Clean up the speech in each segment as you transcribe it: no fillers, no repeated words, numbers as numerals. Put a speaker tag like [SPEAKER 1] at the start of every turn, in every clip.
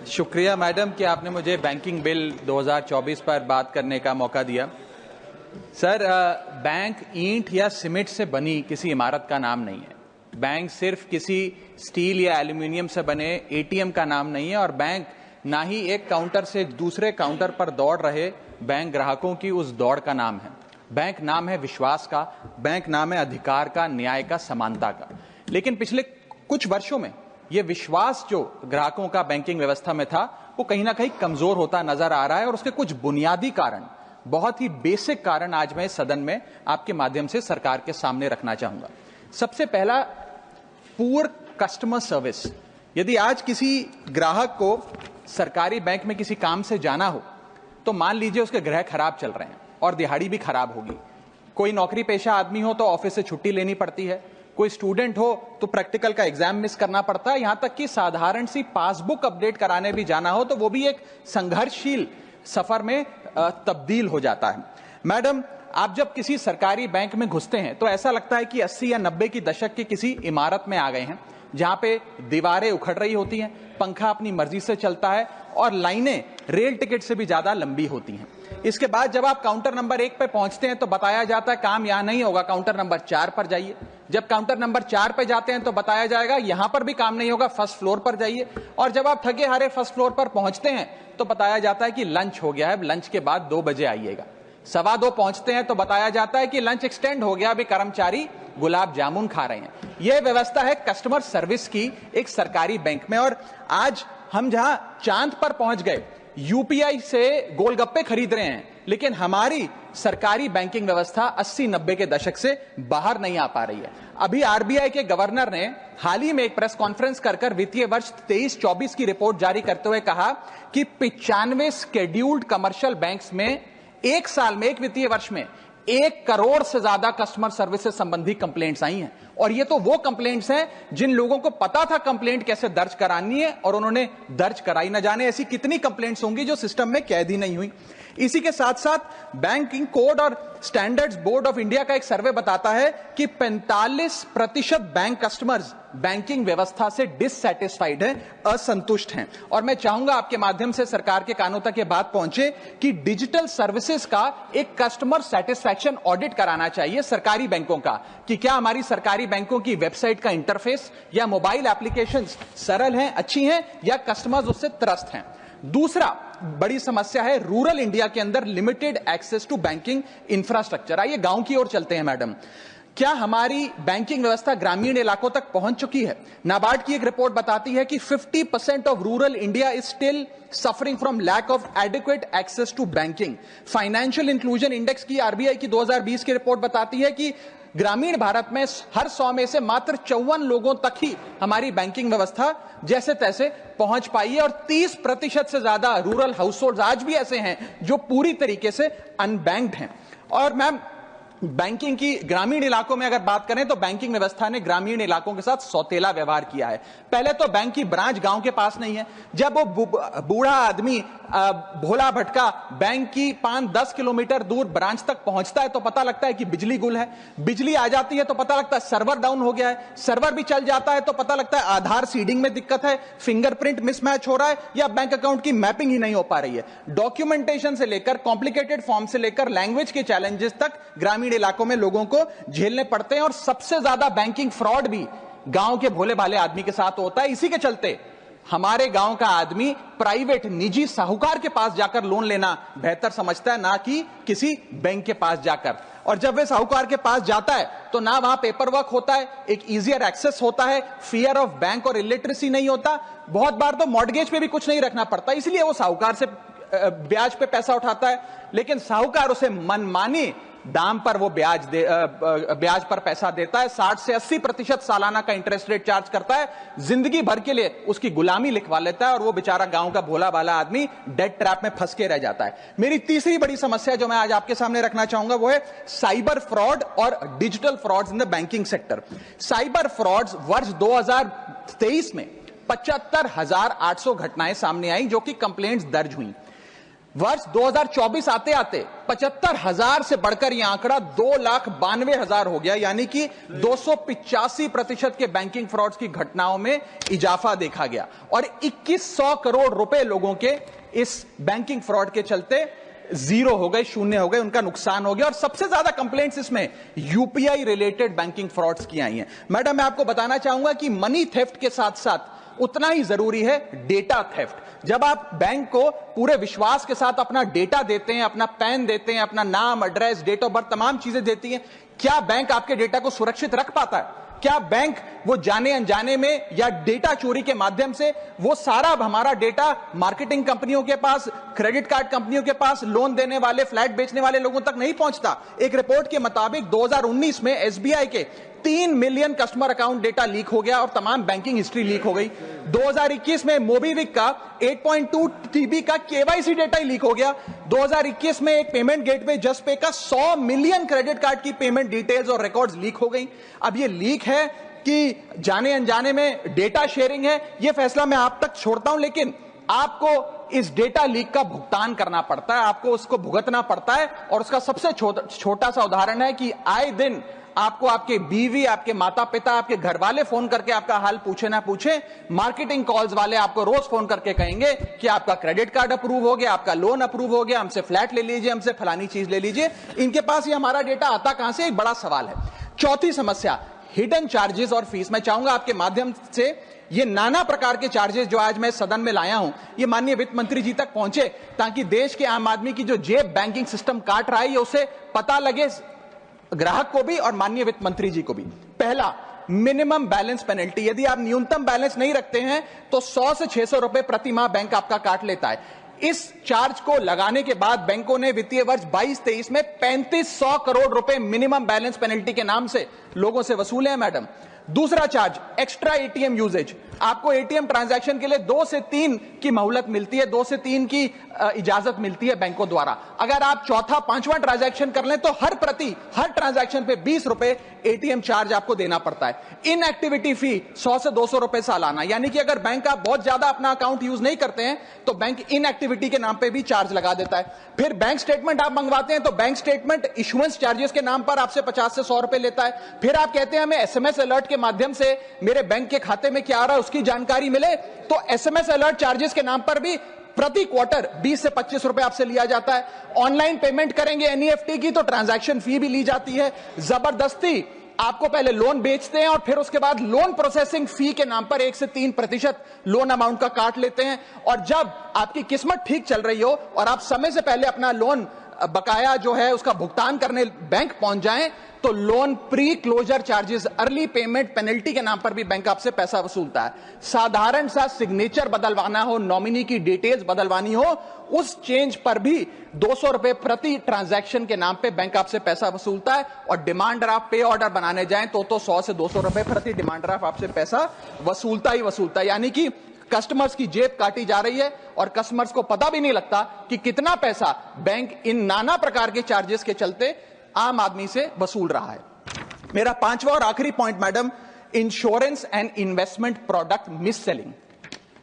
[SPEAKER 1] शुक्रिया मैडम कि आपने मुझे बैंकिंग बिल 2024 पर बात करने का मौका दिया। सर, बैंक ईंट या सीमेंट से बनी किसी इमारत का नाम नहीं है। बैंक सिर्फ किसी स्टील या एल्यूमिनियम से बने एटीएम का नाम नहीं है, और बैंक ना ही एक काउंटर से दूसरे काउंटर पर दौड़ रहे बैंक ग्राहकों की उस दौड़ का नाम है। बैंक नाम है विश्वास का, बैंक नाम है अधिकार का, न्याय का, समानता का। लेकिन पिछले कुछ वर्षों में यह विश्वास जो ग्राहकों का बैंकिंग व्यवस्था में था, वो कहीं ना कहीं कमजोर होता नजर आ रहा है, और उसके कुछ बुनियादी कारण, बहुत ही बेसिक कारण आज मैं सदन में आपके माध्यम से सरकार के सामने रखना चाहूंगा। सबसे पहला, पुअर कस्टमर सर्विस। यदि आज किसी ग्राहक को सरकारी बैंक में किसी काम से जाना हो, तो मान लीजिए उसके ग्रह खराब चल रहे हैं और दिहाड़ी भी खराब होगी। कोई नौकरी पेशा आदमी हो तो ऑफिस से छुट्टी लेनी पड़ती है, कोई स्टूडेंट हो तो प्रैक्टिकल का एग्जाम मिस करना पड़ता है, यहां तक कि साधारण सी पासबुक अपडेट कराने भी जाना हो तो वो भी एक संघर्षशील सफर में तब्दील हो जाता है। मैडम, आप जब किसी सरकारी बैंक में घुसते हैं तो ऐसा लगता है कि 80 या 90 की दशक की किसी इमारत में आ गए हैं, जहां पे दीवारें उखड़ रही होती हैं, पंखा अपनी मर्जी से चलता है और लाइनें रेल टिकट से भी ज्यादा लंबी होती हैं। इसके बाद जब आप काउंटर नंबर 1 पे पहुंचते हैं तो बताया जाता है काम यहां नहीं होगा, काउंटर नंबर 4 पर जाइए। जब काउंटर नंबर 4 पे जाते हैं तो बताया जाएगा यहां पर भी काम नहीं होगा, फर्स्ट फ्लोर पर जाइए। और जब आप थके हारे फर्स्ट फ्लोर पर पहुंचते हैं तो बताया जाता है कि लंच हो गया है, लंच के बाद 2 बजे आइएगा। 2:15 पहुंचते हैं तो बताया जाता है कि लंच एक्सटेंड हो गया, अभी कर्मचारी गुलाब जामुन खा रहे हैं। यह व्यवस्था है कस्टमर सर्विस की एक सरकारी बैंक में। और आज हम जहां चांद पर पहुंच गए, यूपीआई से गोलगप्पे खरीद रहे हैं, लेकिन हमारी सरकारी बैंकिंग व्यवस्था 80-90 के दशक से बाहर नहीं आ पा रही है। अभी आरबीआई के गवर्नर ने हाल ही में एक प्रेस कॉन्फ्रेंस कर वित्तीय वर्ष 23-24 की रिपोर्ट जारी करते हुए कहा कि 95 शेड्यूल्ड कमर्शियल बैंक्स में एक साल में, एक वित्तीय वर्ष में 1 करोड़ से ज्यादा कस्टमर सर्विस से संबंधी कंप्लेंट्स आई हैं। और ये तो वो कंप्लेंट्स हैं जिन लोगों को पता था कंप्लेंट कैसे दर्ज करानी है और उन्होंने दर्ज कराई। न जाने ऐसी कितनी कंप्लेंट्स होंगी जो सिस्टम में कैद ही नहीं हुई। इसी के साथ साथ बैंकिंग कोड और स्टैंडर्ड्स बोर्ड ऑफ इंडिया का एक सर्वे बताता है कि 45% बैंक कस्टमर्स बैंकिंग व्यवस्था से डिससैटिस्फाइड हैं, असंतुष्ट हैं। और मैं चाहूंगा आपके माध्यम से सरकार के कानों तक ये बात पहुंचे कि डिजिटल सर्विसेज का एक कस्टमर सेटिस्फैक्शन ऑडिट कराना चाहिए सरकारी बैंकों का, कि क्या हमारी सरकारी बैंकों की वेबसाइट का इंटरफेस या मोबाइल एप्लीकेशंस सरल हैं, अच्छी हैं, या कस्टमर्स उससे त्रस्त हैं। दूसरा बड़ी समस्या है रूरल इंडिया के अंदर limited access to banking infrastructure. आइए गांव की ओर चलते हैं। मैडम, क्या हमारी बैंकिंग व्यवस्था ग्रामीण इलाकों तक पहुंच चुकी है? नाबार्ड की एक रिपोर्ट बताती है कि 50% of rural India is still suffering from lack of adequate access to banking. Financial inclusion index की आरबीआई की 2020 की रिपोर्ट बताती है कि ग्रामीण भारत में हर 100 में से मात्र 54 लोगों तक ही हमारी बैंकिंग व्यवस्था जैसे तैसे पहुंच पाई है, और 30% से ज्यादा रूरल हाउसहोल्ड आज भी ऐसे हैं जो पूरी तरीके से अनबैंक्ड हैं। और मैम, बैंकिंग की ग्रामीण इलाकों में अगर बात करें तो बैंकिंग व्यवस्था ने ग्रामीण इलाकों के साथ सौतेला व्यवहार किया है। पहले तो बैंक की ब्रांच गांव के पास नहीं है। जब वो बूढ़ा आदमी भोला भटका बैंक की 5-10 किलोमीटर दूर ब्रांच तक पहुंचता है तो पता लगता है कि बिजली गुल है। बिजली आ जाती है तो पता लगता है सर्वर डाउन हो गया है। सर्वर भी चल जाता है तो पता लगता है आधार सीडिंग में दिक्कत है, फिंगरप्रिंट मिसमैच हो रहा है, या बैंक अकाउंट की मैपिंग ही नहीं हो पा रही है। डॉक्यूमेंटेशन से लेकर कॉम्प्लिकेटेड फॉर्म से लेकर लैंग्वेज के चैलेंजेस तक ग्रामीण इलाकों में लोगों को झेलने पड़ते हैं। और सबसे ज्यादा बैंकिंग फ्रॉड भी गांव के भोले भाले आदमी के साथ होता है। इसी के चलते हमारे गांव का आदमी प्राइवेट निजी साहूकार के पास जाकर लोन लेना बेहतर समझता है, ना कि किसी बैंक के पास जाकर। और जब वे साहूकार के पास जाता है तो ना वहां पेपर वर्क होता है, एक इजियर एक्सेस होता है, फियर ऑफ बैंक और इलिटरेसी नहीं होता। बहुत बार तो मॉर्गेज पे भी कुछ नहीं रखना पड़ता, इसलिए वो साहूकार से ब्याज पे पैसा उठाता है, लेकिन साहूकार उसे मनमानी दाम पर वो ब्याज पर पैसा देता है। 60 से 80% सालाना का इंटरेस्ट रेट चार्ज करता है, जिंदगी भर के लिए उसकी गुलामी लिखवा लेता है, और वो बेचारा गांव का भोला भाला आदमी डेट ट्रैप में फंस के रह जाता है। मेरी तीसरी बड़ी समस्या जो मैं आज आपके सामने रखना चाहूंगा वो है साइबर फ्रॉड और digital frauds in the banking sector. Cyber frauds वर्ष 2023 में 75,800 घटनाएं सामने आई जो कि कंप्लेंट्स दर्ज हुई। वर्ष 2024 आते आते 75,000 से बढ़कर यह आंकड़ा 2,92,000 हो गया, यानी कि 285% के बैंकिंग फ्रॉड्स की घटनाओं में इजाफा देखा गया और 2100 करोड़ रुपए लोगों के इस बैंकिंग फ्रॉड के चलते जीरो हो गए, शून्य हो गए, उनका नुकसान हो गया। और सबसे ज्यादा कंप्लेंट्स इसमें यूपीआई रिलेटेड बैंकिंग फ्रॉड्स की आई हैं। मैडम, मैं आपको बताना चाहूंगा कि मनी थेफ्ट के साथ साथ उतना ही जरूरी है डेटा थेफ्ट। जब आप बैंक को पूरे विश्वास के साथ अपना डेटा देते हैं, अपना पैन देते हैं, अपना नाम, एड्रेस, डेट ऑफ बर्थ, तमाम चीजें देती हैं, क्या बैंक आपके डेटा को सुरक्षित रख पाता है? क्या बैंक वो जाने अनजाने में या डेटा चोरी के माध्यम से वो सारा हमारा डेटा मार्केटिंग कंपनियों के पास, क्रेडिट कार्ड कंपनियों के पास, लोन देने वाले, फ्लैट बेचने वाले लोगों तक नहीं पहुंचता? एक रिपोर्ट के मुताबिक 2019 में एसबीआई के 3 million customer account data leak हो गया और तमाम बैंकिंग हिस्ट्री लीक हो गई। 2021 में मोबीविक का 8.2 टीबी का केवाईसी डेटा ही लीक हो गया। 2021 में एक पेमेंट गेटवे जस्टपे का 100 मिलियन क्रेडिट कार्ड की पेमेंट डिटेल्स और रिकॉर्ड्स लीक हो गई। अब ये लीक है कि जाने अनजाने में डेटा शेयरिंग है, यह फैसला मैं आप तक छोड़ता हूं, लेकिन आपको इस डेटा लीक का भुगतान करना पड़ता है, आपको उसको भुगतना पड़ता है। और उसका सबसे छोटा सा उदाहरण है कि आए दिन आपको आपके बीवी, आपके माता पिता, आपके घर वाले फोन करके आपका हाल पूछे ना पूछे, मार्केटिंग कॉल्स वाले आपको रोज फोन करके कहेंगे कि आपका क्रेडिट कार्ड अप्रूव हो गया, आपका लोन अप्रूव हो गया, हमसे फ्लैट ले लीजिए, हमसे फलानी चीज ले लीजिए। इनके पास ये हमारा डेटा आता कहां से, एक बड़ा सवाल है। चौथी समस्या, हिडन चार्जेस और फीस। मैं चाहूंगा आपके माध्यम से ये नाना प्रकार के चार्जेस जो आज मैं सदन में लाया हूं, ये माननीय वित्त मंत्री जी तक पहुंचे, ताकि देश के आम आदमी की जो जेब बैंकिंग सिस्टम काट रहा है, ये उसे पता लगे, ग्राहक को भी और माननीय वित्त मंत्री जी को भी। पहला, मिनिमम बैलेंस पेनल्टी। यदि आप न्यूनतम बैलेंस नहीं रखते हैं तो 100 से 600 रुपए प्रति माह बैंक आपका काट लेता है। इस चार्ज को लगाने के बाद बैंकों ने वित्तीय वर्ष 22-23 में 3500 करोड़ रुपए मिनिमम बैलेंस पेनल्टी के नाम से लोगों से वसूले हैं। मैडम, दूसरा चार्ज, एक्स्ट्रा एटीएम यूजेज। आपको एटीएम ट्रांजैक्शन के लिए 2 से 3 की मोहलत मिलती है, 2 से 3 की इजाजत मिलती है बैंकों द्वारा। अगर आप चौथा, पांचवा ट्रांजैक्शन कर लें तो हर ट्रांजैक्शन पे 20 रुपए एटीएम चार्ज आपको देना पड़ता है। इनएक्टिविटी फी 100 से 200 रुपए सालाना, यानी कि अगर बैंक आप बहुत ज्यादा अपना अकाउंट यूज नहीं करते हैं तो बैंक इनएक्टिविटी के नाम पे भी चार्ज लगा देता है। फिर बैंक स्टेटमेंट आप मंगवाते हैं तो बैंक स्टेटमेंट इशुएंस चार्जेस के नाम पर आपसे 50 से 100 रुपए लेता है। फिर आप कहते हैं हमें एसएमएस अलर्ट के माध्यम से मेरे बैंक के खाते में क्या आ रहा है उसकी जानकारी मिले, तो एसएमएस अलर्ट चार्जेस के नाम पर भी प्रति क्वार्टर 20 से 25 रुपए आपसे लिया जाता है। ऑनलाइन पेमेंट करेंगे एनईएफटी की तो ट्रांजैक्शन फी भी ली जाती है। जबरदस्ती आपको पहले लोन बेचते हैं और फिर उसके बाद लोन प्रोसेसिंग फी के नाम पर 1 से 3% लोन अमाउंट का काट लेते हैं। और जब आपकी किस्मत ठीक चल रही हो और आप समय से पहले अपना लोन बकाया जो है उसका भुगतान करने बैंक पहुंच जाएं तो loan pre closure charges, early payment penalty के नाम पर भी बैंक आपसे पैसा वसूलता है। साधारण सा सिग्नेचर बदलवाना हो, नॉमिनी की डिटेल्स बदलवानी हो, उस चेंज पर भी 200 रुपए प्रति ट्रांजैक्शन के नाम पे बैंक आपसे पैसा वसूलता है। और डिमांड ड्राफ्ट, पे ऑर्डर बनाने जाएं तो 100 से 200 रुपए प्रति डिमांड ड्राफ्ट आपसे पैसा वसूलता ही वसूलता है। यानी कि कस्टमर्स की जेब काटी जा रही है और कस्टमर्स को पता भी नहीं लगता कि कितना पैसा बैंक इन नाना प्रकार के चार्जेस के चलते आम आदमी से वसूल रहा है। मेरा पांचवा और आखिरी point madam, insurance and investment product miss selling.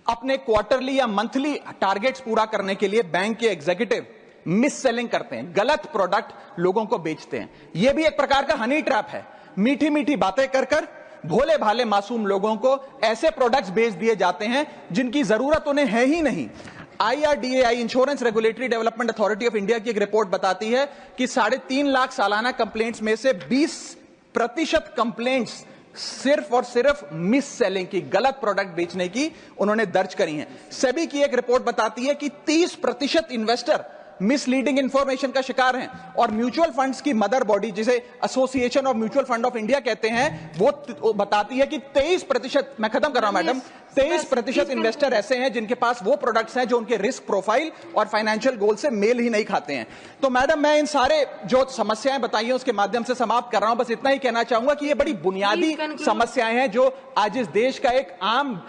[SPEAKER 1] अपने क्वार्टरली या मंथली टारगेट्स पूरा करने के लिए बैंक के एग्जीक्यूटिव मिस सेलिंग करते हैं, गलत प्रोडक्ट लोगों को बेचते हैं। यह भी एक प्रकार का हनी ट्रैप है। मीठी मीठी बातें कर कर भोले भाले मासूम लोगों को ऐसे प्रोडक्ट्स बेच दिए जाते हैं जिनकी जरूरत उन्हें है ही नहीं। IRDAI, insurance regulatory development authority of India की एक रिपोर्ट बताती है कि 3.5 लाख सालाना कंप्लेंट्स में से 20% कंप्लेंट्स सिर्फ और सिर्फ मिस सेलिंग की, गलत प्रोडक्ट बेचने की उन्होंने दर्ज करी हैं। सेबी की एक रिपोर्ट बताती है कि 30% इन्वेस्टर मिसलीडिंग इंफॉर्मेशन का शिकार हैं। और म्यूचुअल फंड्स की मदर बॉडी, जिसे association of mutual fund of India कहते हैं, वो बताती है कि 23%, मैं खत्म कर रहा हूं मैडम, 23% इन्वेस्टर ऐसे हैं जिनके पास वो प्रोडक्ट्स हैं जो उनके रिस्क प्रोफाइल और फाइनेंशियल गोल से मेल ही नहीं खाते हैं। तो मैडम, मैं इन सारे जो समस्याएं बताई हैं उसके माध्यम से समाप्त कर रहा हूं। बस इतना ही कहना चाहूंगा कि ये बड़ी बुनियादी समस्याएं हैं जो आज इस देश का एक आम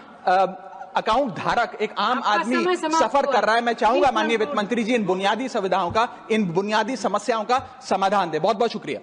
[SPEAKER 1] अकाउंट धारक, एक आम आदमी सफर कर रहा है। मैं चाहूंगा माननीय वित्त मंत्री जी इन बुनियादी सुविधाओं का, इन बुनियादी समस्याओं का समाधान दे। बहुत बहुत शुक्रिया।